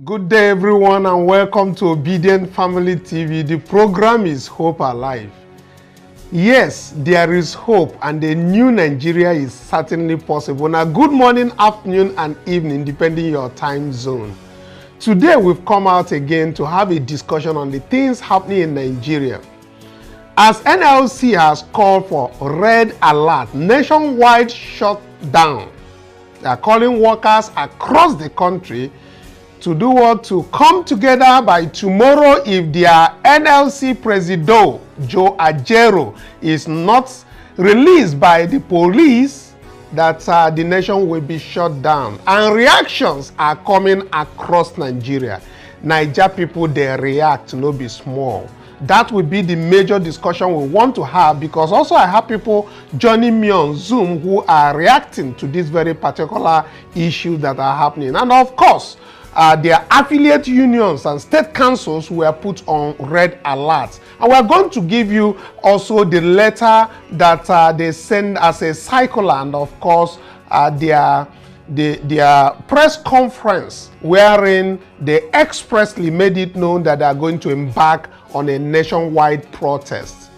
Good day, everyone, and welcome to Obidient Family TV. The program is Hope Alive. Yes, there is hope, and a new Nigeria is certainly possible. Now, good morning, afternoon, and evening, depending your time zone. Today, we've come out again to have a discussion on the things happening in Nigeria. As NLC has called for red alert, nationwide shutdown, they are calling workers across the country to do what? To come together by tomorrow if their NLC Presido, Joe Ajero, is not released by the police, that the nation will be shut down. And reactions are coming across Nigeria. Niger people, they react, no be small. That will be the major discussion we want to have, because also I have people joining me on Zoom who are reacting to this very particular issue that are happening. And of course, their affiliate unions and state councils were put on red alert. And we're going to give you also the letter that they send as a circular, and of course their press conference wherein they expressly made it known that they are going to embark on a nationwide protest.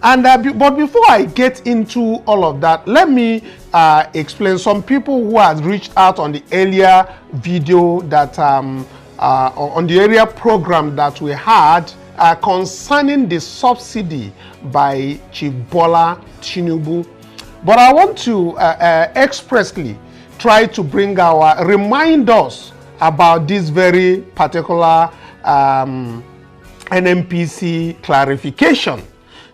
And but before I get into all of that, let me explain. Some people who have reached out on the earlier video that on the earlier program that we had concerning the subsidy by Chief Bola Tinubu. But I want to expressly try to remind us about this very particular NNPC clarification.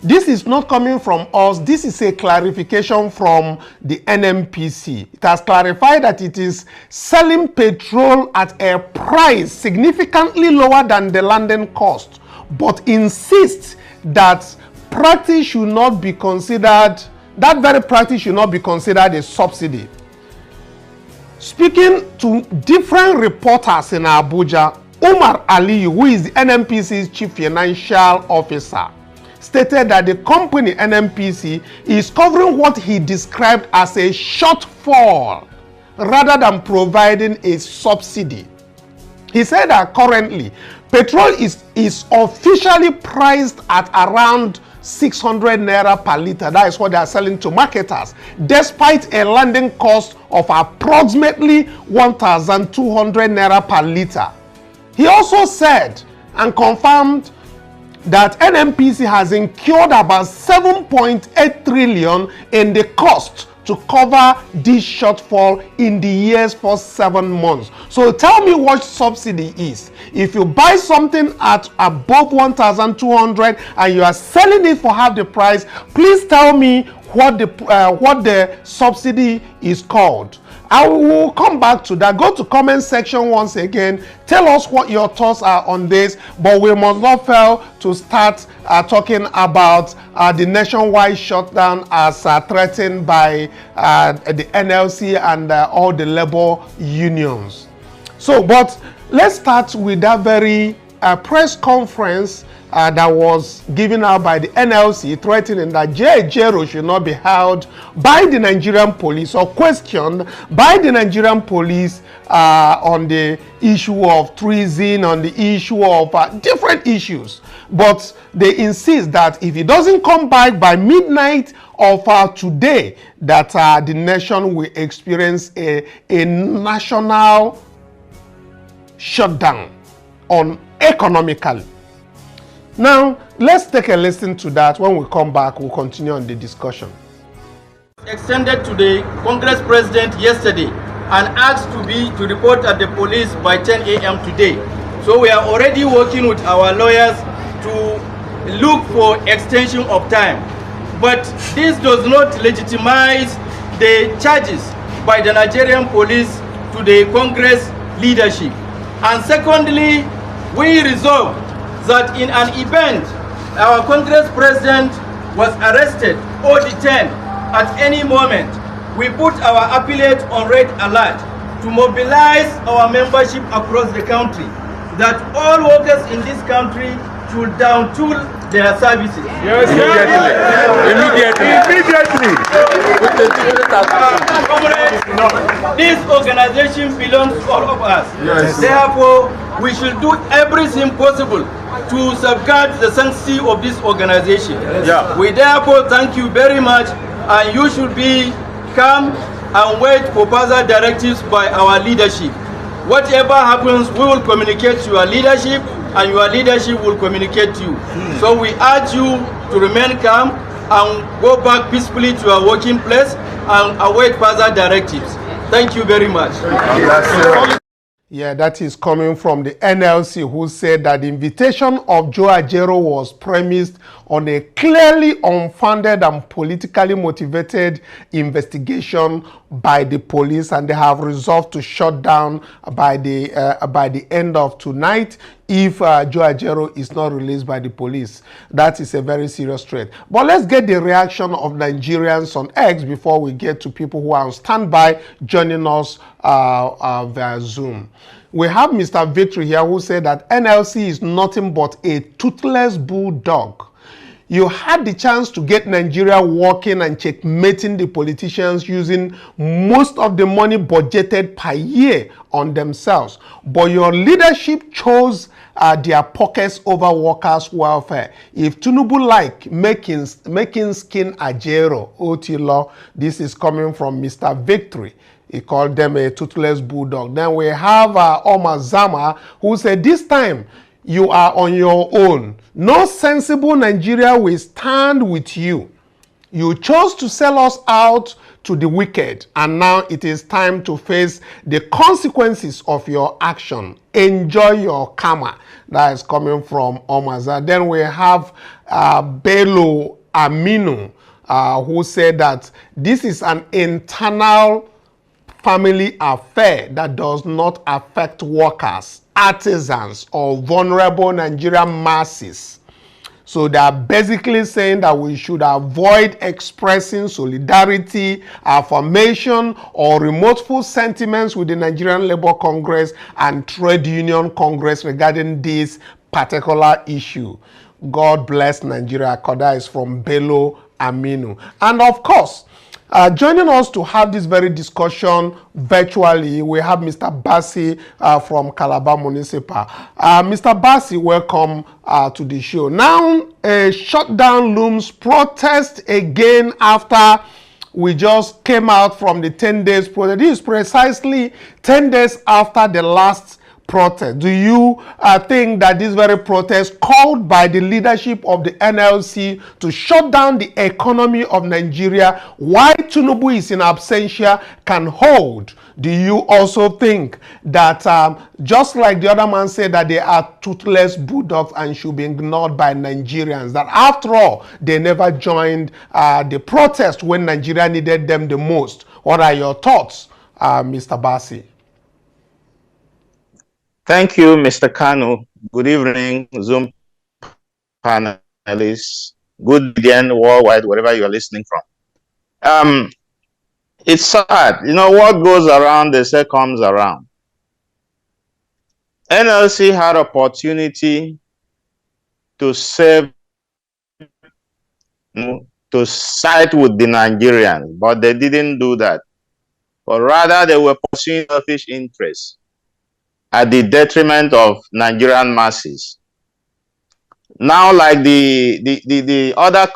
This is not coming from us. This is a clarification from the NNPC. It has clarified that it is selling petrol at a price significantly lower than the landing cost, but insists that practice should not be considered, that very practice should not be considered a subsidy. Speaking to different reporters in Abuja, Umar Aliyu, who is the NNPC's chief financial officer, stated that the company NNPC is covering what he described as a shortfall rather than providing a subsidy. He said that currently petrol is officially priced at around 600 naira per liter. That is what they are selling to marketers, despite a landing cost of approximately 1,200 naira per liter. He also said and confirmed that NNPC has incurred about 7.8 trillion in the cost to cover this shortfall in the year's first 7 months. So tell me what subsidy is. If you buy something at above 1,200 and you are selling it for half the price, please tell me what the subsidy is called. I will come back to that. Go to comment section once again. Tell us what your thoughts are on this. But we must not fail to start talking about the nationwide shutdown as threatened by the NLC and all the labor unions. So, but let's start with that very press conference that was given out by the NLC, threatening that Ajero should not be held by the Nigerian police or questioned by the Nigerian police on the issue of treason, on the issue of different issues. But they insist that if he doesn't come back by midnight of today, that the nation will experience a national shutdown on economically. Now, let's take a listen to that. When we come back, we'll continue on the discussion. Extended to the Congress President yesterday and asked to report at the police by 10 a.m. today. So we are already working with our lawyers to look for extension of time. But this does not legitimize the charges by the Nigerian police to the Congress leadership. And secondly, we resolved that in an event our Congress President was arrested or detained at any moment, we put our affiliate on red alert to mobilize our membership across the country, that all workers in this country should down tool their services. Yes, immediately. This organization belongs to all of us. Yes. Therefore, we should do everything possible to safeguard the sanctity of this organization. Yeah. We therefore thank you very much, and you should be calm and wait for further directives by our leadership. Whatever happens, we will communicate to your leadership, and your leadership will communicate to you. So we urge you to remain calm and go back peacefully to your working place and await further directives. Thank you very much. Yeah, that is coming from the NLC, who said that the invitation of Joe Ajaero was premised on a clearly unfounded and politically motivated investigation by the police, and they have resolved to shut down by the end of tonight if Joe Ajaero is not released by the police. That is a very serious threat. But let's get the reaction of Nigerians on X before we get to people who are on standby joining us via Zoom. We have Mr. Victory here, who said that NLC is nothing but a toothless bulldog. You had the chance to get Nigeria working and checkmating the politicians using most of the money budgeted per year on themselves. But your leadership chose their pockets over workers' welfare. If Tinubu like making skin Ajaero, OT law, this is coming from Mr. Victory. He called them a toothless bulldog. Then we have Omar Zama, who said, this time you are on your own. No sensible Nigeria will stand with you. You chose to sell us out to the wicked, and now it is time to face the consequences of your action. Enjoy your karma. That is coming from Omar Zama. Then we have Bello Aminu, who said that this is an internal family affair that does not affect workers, artisans, or vulnerable Nigerian masses. So they are basically saying that we should avoid expressing solidarity, affirmation, or remorseful sentiments with the Nigerian Labour Congress and Trade Union Congress regarding this particular issue. God bless Nigeria. Koda is from Bello Aminu. And of course, joining us to have this very discussion virtually, we have Mr. Bassi from Calabar Municipal. Mr. Bassi, welcome to the show. Now, Shutdown Looms protest again after we just came out from the 10 days protest. This is precisely 10 days after the last protest. Do you think that this very protest called by the leadership of the NLC to shut down the economy of Nigeria while Tinubu is in absentia can hold? Do you also think that just like the other man said that they are toothless bulldogs and should be ignored by Nigerians, that after all they never joined the protest when Nigeria needed them the most? What are your thoughts, Mr. Bassi? Thank you, Mr. Kanu. Good evening, Zoom panelists. Good day worldwide, wherever you are listening from. It's sad. You know, what goes around, they say, comes around. NLC had opportunity to save, to side with the Nigerians, but they didn't do that. But rather, they were pursuing selfish interests at the detriment of Nigerian masses. Now, like the other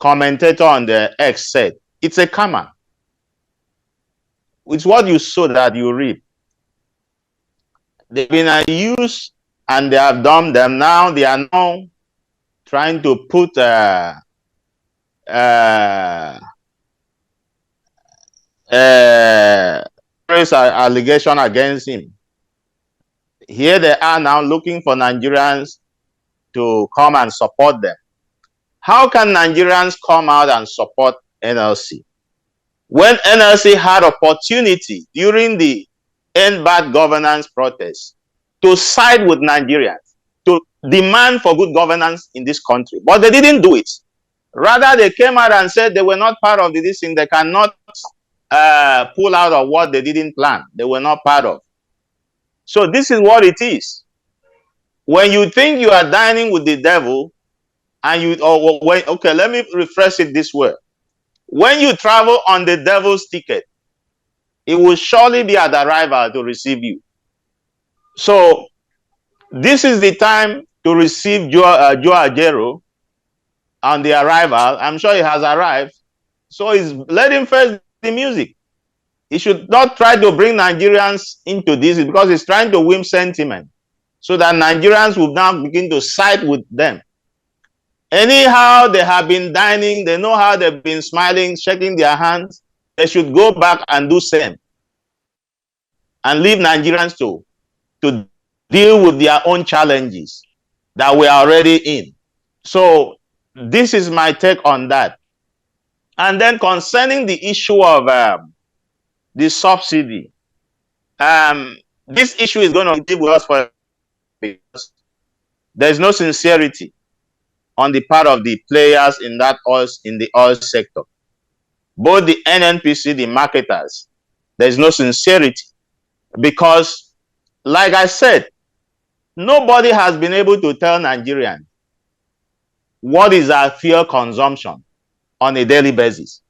commentator on the X said, it's a karma. It's what you sow that you reap. They've been used and they have done them. Now they are now trying to put allegation against him. Here they are now looking for Nigerians to come and support them. How can Nigerians come out and support NLC when NLC had opportunity during the End Bad Governance protest to side with Nigerians, to demand for good governance in this country? But they didn't do it. Rather, they came out and said they were not part of this thing. They cannot pull out of what they didn't plan. They were not part of. So this is what it is. When you think you are dining with the devil, and you, okay, let me rephrase it this way. When you travel on the devil's ticket, it will surely be at arrival to receive you. So this is the time to receive Joe Ajero on the arrival. I'm sure he has arrived. So let him face the music. He should not try to bring Nigerians into this because he's trying to win sentiment so that Nigerians will now begin to side with them. Anyhow, they have been dining. They know how they've been smiling, shaking their hands. They should go back and do same and leave Nigerians to deal with their own challenges that we are already in. So this is my take on that. And then concerning the issue of the subsidy, this issue is going to deal with us for because there's no sincerity on the part of the players in the oil sector. Both the NNPC, the marketers, there's no sincerity because, like I said, nobody has been able to tell Nigerians what is our fuel consumption on a daily basis.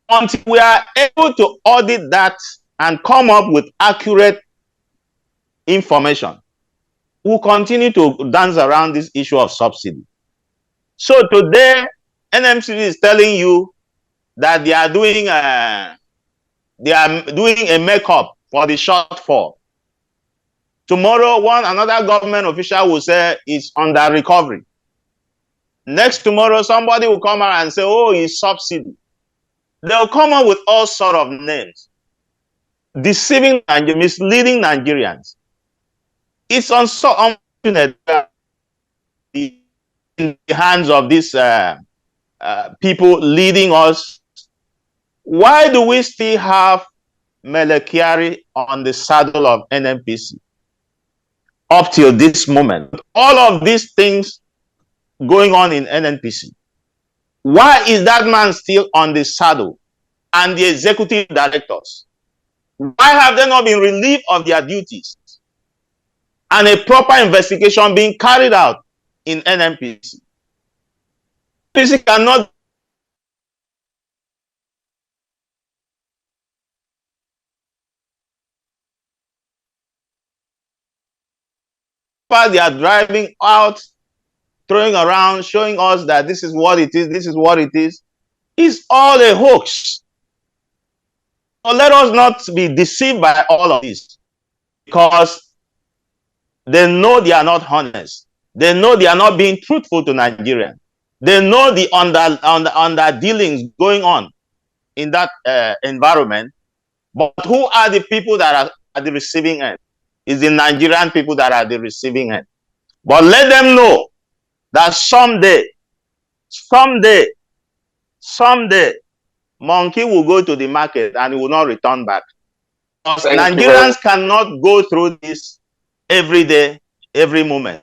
Until we are able to audit that and come up with accurate information, we'll continue to dance around this issue of subsidy. So today, NMC is telling you that they are doing a makeup for the shortfall. Tomorrow, another government official will say it's under recovery. Next tomorrow, somebody will come out and say, oh, it's subsidy. They'll come up with all sorts of names, deceiving and misleading Nigerians. It's unfortunate in the hands of these people leading us. Why do we still have Melekiari on the saddle of NNPC up till this moment? All of these things going on in NNPC. Why is that man still on the saddle? And the executive directors, why have they not been relieved of their duties? And a proper investigation being carried out in NNPC. NNPC cannot they are driving out, throwing around, showing us that this is what it is, this is what it is. It's all a hoax. So let us not be deceived by all of this because they know they are not honest. They know they are not being truthful to Nigerians. They know the under dealings going on in that environment. But who are the people that are at the receiving end? It's the Nigerian people that are at the receiving end. But let them know that someday, monkey will go to the market and he will not return back. Nigerians cannot go through this every day, every moment.